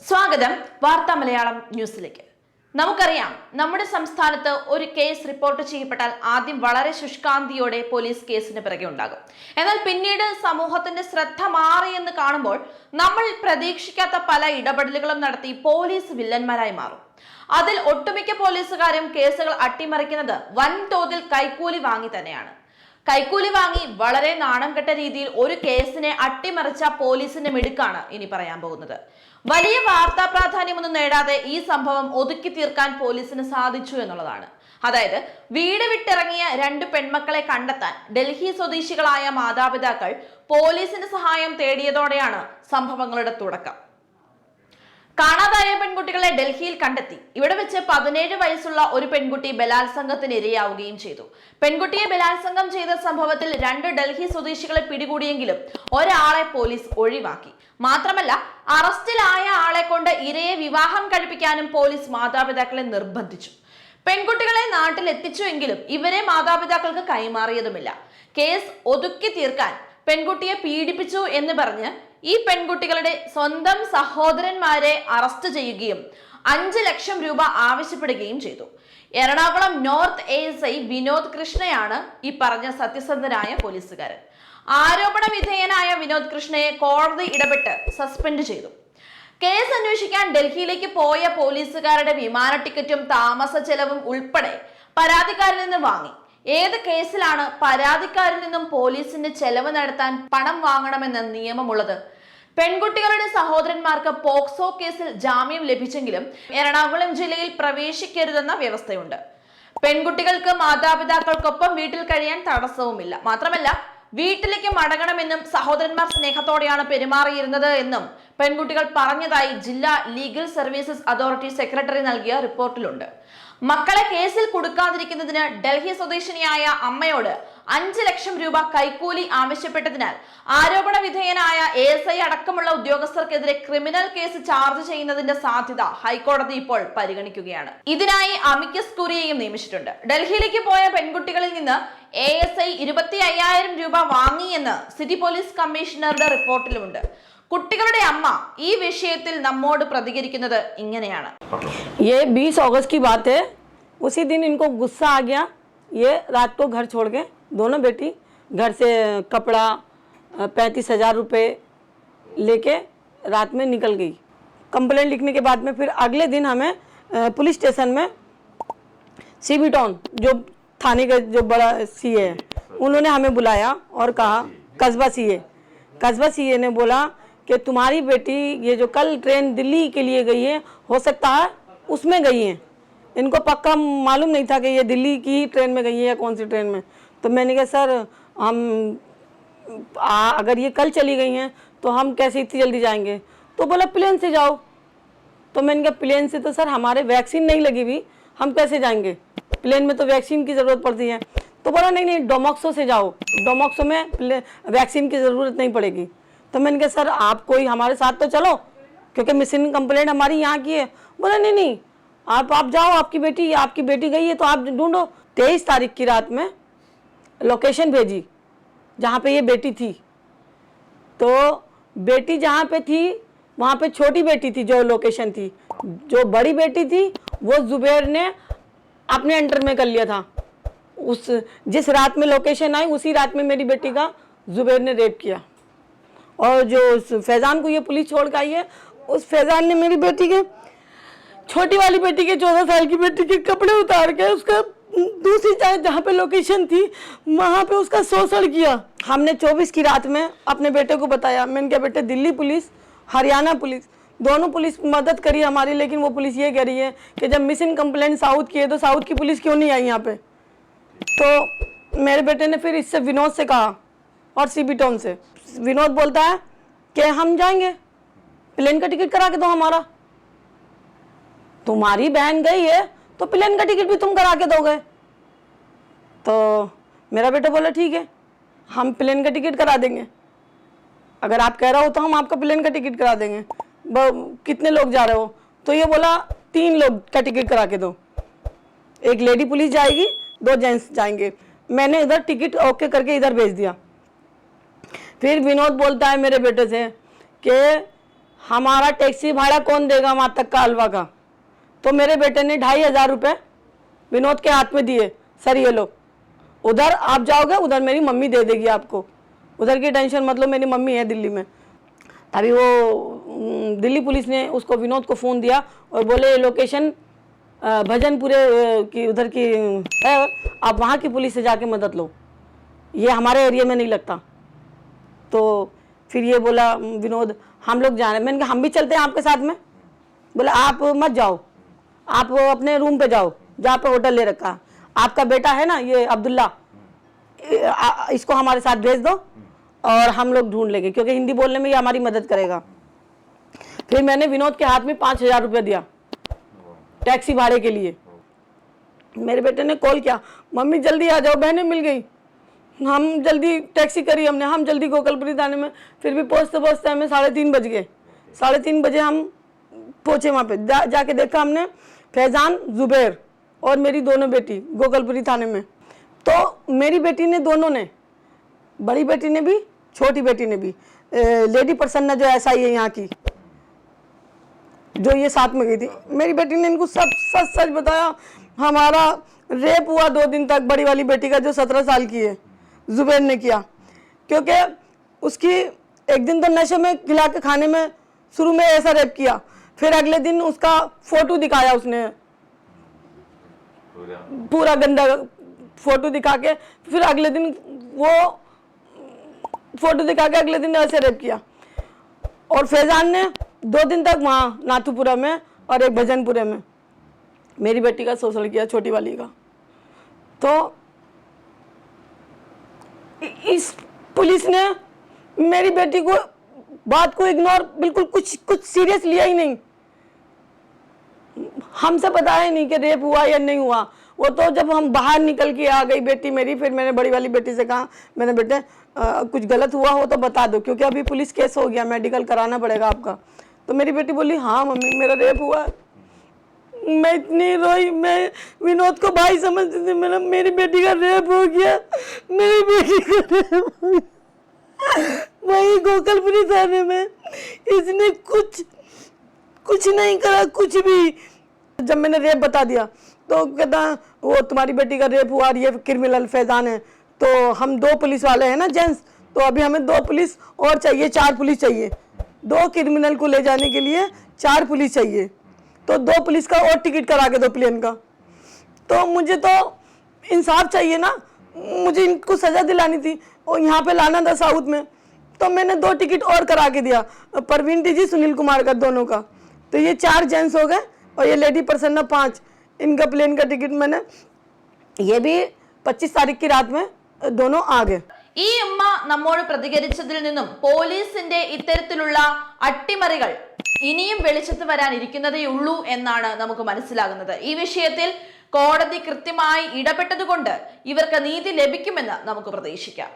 സ്വാഗതം വാർത്താ മലയാളം ന്യൂസിലേക്ക്. നമുക്കറിയാം, നമ്മുടെ സംസ്ഥാനത്ത് ഒരു കേസ് റിപ്പോർട്ട് ചെയ്യപ്പെട്ടാൽ ആദ്യം വളരെ ശുഷ്കാന്തിയോടെ പോലീസ് കേസിന് പിറകെ ഉണ്ടാകും. എന്നാൽ പിന്നീട് സമൂഹത്തിന്റെ ശ്രദ്ധ മാറിയെന്ന് കാണുമ്പോൾ നമ്മൾ പ്രതീക്ഷിക്കാത്ത പല ഇടപെടലുകളും നടത്തി പോലീസ് വില്ലന്മാരായി മാറും. അതിൽ ഒട്ടുമിക്ക പോലീസുകാരും കേസുകൾ അട്ടിമറിക്കുന്നത് വൻതോതിൽ കൈക്കൂലി വാങ്ങി തന്നെയാണ്. കൈക്കൂലി വാങ്ങി വളരെ നാണം കെട്ട രീതിയിൽ ഒരു കേസിനെ അട്ടിമറിച്ച പോലീസിന്റെ മിടുക്കാണ് ഇനി പറയാൻ പോകുന്നത്. വലിയ വാർത്താ പ്രാധാന്യമൊന്നും നേടാതെ ഈ സംഭവം ഒതുക്കി തീർക്കാൻ പോലീസിന് സാധിച്ചു എന്നുള്ളതാണ്. അതായത്, വീട് വിട്ടിറങ്ങിയ 2 പെൺമക്കളെ കണ്ടെത്താൻ ഡൽഹി സ്വദേശികളായ മാതാപിതാക്കൾ പോലീസിന്റെ സഹായം തേടിയതോടെയാണ് സംഭവങ്ങളുടെ തുടക്കം. കാണാതായ പെൺകുട്ടികളെ ഡൽഹിയിൽ കണ്ടെത്തി. ഇവിടെ വെച്ച് 17 വയസ്സുള്ള ഒരു പെൺകുട്ടി ബലാത്സംഗത്തിന് ഇരയാവുകയും ചെയ്തു. പെൺകുട്ടിയെ ബലാത്സംഗം ചെയ്ത സംഭവത്തിൽ 2 ഡൽഹി സ്വദേശികളെ പിടികൂടിയെങ്കിലും ഒരാളെ പോലീസ് ഒഴിവാക്കി. മാത്രമല്ല, അറസ്റ്റിലായ ആളെ കൊണ്ട് ഇരയെ വിവാഹം കഴിപ്പിക്കാനും പോലീസ് മാതാപിതാക്കളെ നിർബന്ധിച്ചു. പെൺകുട്ടികളെ നാട്ടിൽ എത്തിച്ചുവെങ്കിലും ഇവരെ മാതാപിതാക്കൾക്ക് കൈമാറിയതുമില്ല. കേസ് ഒതുക്കി തീർക്കാൻ പെൺകുട്ടിയെ പീഡിപ്പിച്ചു എന്ന് പറഞ്ഞ് ഈ പെൺകുട്ടികളുടെ സ്വന്തം സഹോദരന്മാരെ അറസ്റ്റ് ചെയ്യുകയും 5 ലക്ഷം രൂപ ആവശ്യപ്പെടുകയും ചെയ്തു. എറണാകുളം നോർത്ത് ASI വിനോദ് കൃഷ്ണയാണ് ഈ പറഞ്ഞ സത്യസന്ധനായ പോലീസുകാരൻ. ആരോപണ വിധേയനായ വിനോദ് കൃഷ്ണയെ കോടതി ഇടപെട്ട് സസ്പെൻഡ് ചെയ്തു. കേസ് അന്വേഷിക്കാൻ ഡൽഹിയിലേക്ക് പോയ പോലീസുകാരുടെ വിമാന ടിക്കറ്റും താമസ ചെലവും ഉൾപ്പെടെ പരാതിക്കാരിൽ നിന്ന് വാങ്ങി. ഏത് കേസിലാണ് പരാതിക്കാരിൽ നിന്നും പോലീസിന്റെ ചെലവ് നടത്താൻ പണം വാങ്ങണമെന്ന നിയമമുള്ളത്? പെൺകുട്ടികളുടെ സഹോദരന്മാർക്ക് പോക്സോ കേസിൽ ജാമ്യം ലഭിച്ചെങ്കിലും എറണാകുളം ജില്ലയിൽ പ്രവേശിക്കരുതെന്ന വ്യവസ്ഥയുണ്ട്. പെൺകുട്ടികൾക്ക് മാതാപിതാക്കൾക്കൊപ്പം വീട്ടിൽ കഴിയാൻ തടസ്സവുമില്ല. മാത്രമല്ല, വീട്ടിലേക്ക് മടങ്ങണമെന്നും സഹോദരന്മാർ സ്നേഹത്തോടെയാണ് പെരുമാറിയിരുന്നത് എന്നും പെൺകുട്ടികൾ പറഞ്ഞതായി ജില്ലാ ലീഗൽ സർവീസസ് അതോറിറ്റി സെക്രട്ടറി നൽകിയ റിപ്പോർട്ടിലുണ്ട്. മക്കളെ കേസിൽ കൊടുക്കാതിരിക്കുന്നതിന് ഡൽഹി സ്വദേശിനിയായ അമ്മയോട് 5 ലക്ഷം രൂപ കൈക്കൂലി ആവശ്യപ്പെട്ടതിനാൽ ആരോപണ വിധേയനായ ASI അടക്കമുള്ള ഉദ്യോഗസ്ഥർക്കെതിരെ ക്രിമിനൽ കേസ് ചാർജ് ചെയ്യുന്നതിന്റെ സാധ്യത ഹൈക്കോടതി ഇപ്പോൾ പരിഗണിക്കുകയാണ്. ഇതിനായി അമിക്കസ് ക്യൂറിയെയും നിയമിച്ചിട്ടുണ്ട്. ഡൽഹിയിലേക്ക് പോയ പെൺകുട്ടികളിൽ നിന്ന് ASI 25,000 രൂപ വാങ്ങിയെന്ന് സിറ്റി പോലീസ് കമ്മീഷണറുടെ റിപ്പോർട്ടിലുമുണ്ട്. കുട്ടികളുടെ അമ്മ ഈ വിഷയത്തിൽ നമ്മോട് പ്രതികരിക്കുന്നത് ഇങ്ങനെയാണ്. ये 20 अगस्त की बात है. उसी दिन इनको गुस्सा आ गया. ये रात को घर छोड़ के दोनों बेटी घर से कपड़ा 35,000 रुपये लेके रात में निकल गई. कंप्लेंट लिखने के बाद में फिर अगले दिन हमें पुलिस स्टेशन में CB टाउन जो थाने का जो बड़ा CA है उन्होंने हमें बुलाया और कहा, कस्बा CA ने बोला कि तुम्हारी बेटी ये जो कल ट्रेन दिल्ली के लिए गई है, हो सकता है उसमें गई हैं. इनको पक्का मालूम नहीं था कि ये दिल्ली की ट्रेन में गई है या कौन सी ट्रेन में. तो मैंने कहा, सर हम अगर ये कल चली गई हैं तो हम कैसे इतनी जल्दी जाएंगे? तो बोला प्लेन से जाओ. तो मैंने कहा प्लेन से तो सर हमारे वैक्सीन नहीं लगी हुई, हम कैसे जाएंगे? प्लेन में तो वैक्सीन की ज़रूरत पड़ती है. तो बोला नहीं डोमोक्सो से जाओ, डोमोक्सो में वैक्सीन की ज़रूरत नहीं पड़ेगी. तो मैंने कहा सर आप कोई हमारे साथ तो चलो, क्योंकि मिसिंग कंप्लेंट हमारी यहाँ की है. बोला नहीं आप जाओ, आपकी बेटी गई है तो आप ढूंढो. 23 तारीख की रात में लोकेशन भेजी जहाँ पे ये बेटी थी. तो बेटी जहाँ पे थी वहाँ पे छोटी बेटी थी जो लोकेशन थी. जो बड़ी बेटी थी वो जुबैर ने अपने अंडर में कर लिया था. जिस रात में लोकेशन आई उसी रात में मेरी बेटी का जुबैर ने रेप किया. और जो फैज़ान को ये पुलिस छोड़ के आई है, उस फैज़ान ने मेरी बेटी के छोटी वाली बेटी के 14 साल की बेटी के कपड़े उतार के उसका दूसरी जहाँ पे लोकेशन थी वहाँ पे उसका शोषण किया. हमने 24 की रात में अपने बेटे को बताया. मैंने कहा बेटे दिल्ली पुलिस, हरियाणा पुलिस, दोनों पुलिस मदद करी हमारी, लेकिन वो पुलिस ये कह रही है कि जब मिसिंग कंप्लेंट साउथ की है तो साउथ की पुलिस क्यों नहीं आई यहाँ पे? तो मेरे बेटे ने फिर इससे विनोद से कहा और CB टाउन से. विनोद बोलता है कि हम जाएंगे, प्लेन का टिकट करा के दो हमारा. तुम्हारी बहन गई है तो प्लेन का टिकट भी तुम करा के दोगे. तो मेरा बेटा बोला ठीक है, हम प्लेन का टिकट करा देंगे. अगर आप कह रहे हो तो हम आपका प्लेन का टिकट करा देंगे. कितने लोग जा रहे हो? तो ये बोला 3 लोग का टिकट करा के दो. एक लेडी पुलिस जाएगी, 2 जेंट्स जाएंगे. मैंने इधर टिकट ओके करके इधर भेज दिया. फिर विनोद बोलता है मेरे बेटे से कि हमारा टैक्सी भाड़ा कौन देगा वहाँ तक का अलवा का। तो मेरे बेटे ने 2500 रुपये विनोद के हाथ में दिए, सर ये लो, उधर आप जाओगे उधर मेरी मम्मी दे देगी आपको, उधर की टेंशन मतलब मेरी मम्मी है दिल्ली में। तभी वो दिल्ली पुलिस ने उसको विनोद को फ़ोन दिया और बोले लोकेशन भजनपुरे की उधर की है, आप वहाँ की पुलिस से जाके मदद लो, ये हमारे एरिया में नहीं लगता। तो फिर ये बोला विनोद हम लोग जा रहे हैं। मैंने कहा हम भी चलते हैं आपके साथ में। बोला आप मत जाओ, आप अपने रूम पे जाओ जहाँ पे होटल ले रखा, आपका बेटा है ना ये अब्दुल्ला, इसको हमारे साथ भेज दो और हम लोग ढूंढ लेंगे, क्योंकि हिंदी बोलने में ये हमारी मदद करेगा। फिर मैंने विनोद के हाथ में 5000 रुपये दिया टैक्सी भाड़े के लिए। मेरे बेटे ने कॉल किया, मम्मी जल्दी आ जाओ, बहनें मिल गई। हम जल्दी टैक्सी करी हमने, हम जल्दी गोकलपुरी थाने में। फिर भी पहुँचते पहुँचते हमें 3:30 बज गए। 3:30 बजे हम पहुँचे वहाँ पे। जाके देखा हमने फैजान, जुबैर और मेरी दोनों बेटी गोकलपुरी थाने में। तो मेरी बेटी ने, दोनों ने, बड़ी बेटी ने भी छोटी बेटी ने भी, लेडी प्रसन्ना जो SI है यहाँ की, जो ये साथ में गई थी, मेरी बेटी ने इनको सब सच सच बताया। हमारा रेप हुआ 2 दिन तक, बड़ी वाली बेटी का जो 17 साल की है, जुबैर ने किया। क्योंकि उसकी एक दिन तो नशे में खिला के खाने में शुरू में ऐसा रेप किया, फिर अगले दिन उसका फोटो दिखाया उसने, पूरा गंदा फोटो दिखा के, फिर अगले दिन वो फोटो दिखा के अगले दिन ऐसे रेप किया। और फैजान ने 2 दिन तक वहाँ नाथुपुरा में और एक भजनपुरे में मेरी बेटी का शोषण किया, छोटी वाली का। तो इस पुलिस ने मेरी बेटी को बात को इग्नोर, बिल्कुल कुछ सीरियस लिया ही नहीं। हमसे बताया ही नहीं कि रेप हुआ या नहीं हुआ। वो तो जब हम बाहर निकल के आ गई बेटी मेरी, फिर मैंने बड़ी वाली बेटी से कहा, मैंने बेटे कुछ गलत हुआ हो तो बता दो, क्योंकि अभी पुलिस केस हो गया, मेडिकल कराना पड़ेगा आपका। तो मेरी बेटी बोली हाँ मम्मी मेरा रेप हुआ है। मैं इतनी रोई, मैं विनोद को भाई समझती थी, मेरी बेटी का रेप हो गया, मेरी बेटी का रेप हो गया वही गोकलपुरी थाने में। इसने कुछ नहीं करा, कुछ भी। जब मैंने रेप बता दिया तो कहता वो तुम्हारी बेटी का रेप हुआ और ये क्रिमिनल फैजान है। तो हम 2 पुलिस वाले हैं ना जेंट्स, तो अभी हमें 2 पुलिस और चाहिए, 4 पुलिस चाहिए। 2 क्रिमिनल को ले जाने के लिए 4 पुलिस चाहिए, तो 2 पुलिस का और टिकट करा के दो प्लेन का। तो मुझे तो इंसाफ चाहिए ना, मुझे इनको सज़ा दिलानी थी और यहाँ पे लाना था साउथ में। तो मैंने 2 टिकट और करा के दिया, परवीन जी, सुनील कुमार का, दोनों का। तो ये 4 जेंट्स हो गए और ये लेडी प्रसन्ना 5, इनका प्लेन का टिकट मैंने, ये भी 25 तारीख की रात में दोनों आ गए। ഈ അമ്മ നമ്മോട് പ്രതികരിച്ചതിൽ നിന്നും പോലീസിന്റെ ഇത്തരത്തിലുള്ള അട്ടിമറികൾ ഇനിയും വെളിച്ചത്ത് വരാനിരിക്കുന്നതേ ഉള്ളൂ എന്നാണ് നമുക്ക് മനസ്സിലാകുന്നത്. ഈ വിഷയത്തിൽ കോടതി കൃത്യമായി ഇടപെട്ടതുകൊണ്ട് ഇവർക്ക് നീതി ലഭിക്കുമെന്ന് നമുക്ക് പ്രതീക്ഷിക്കാം.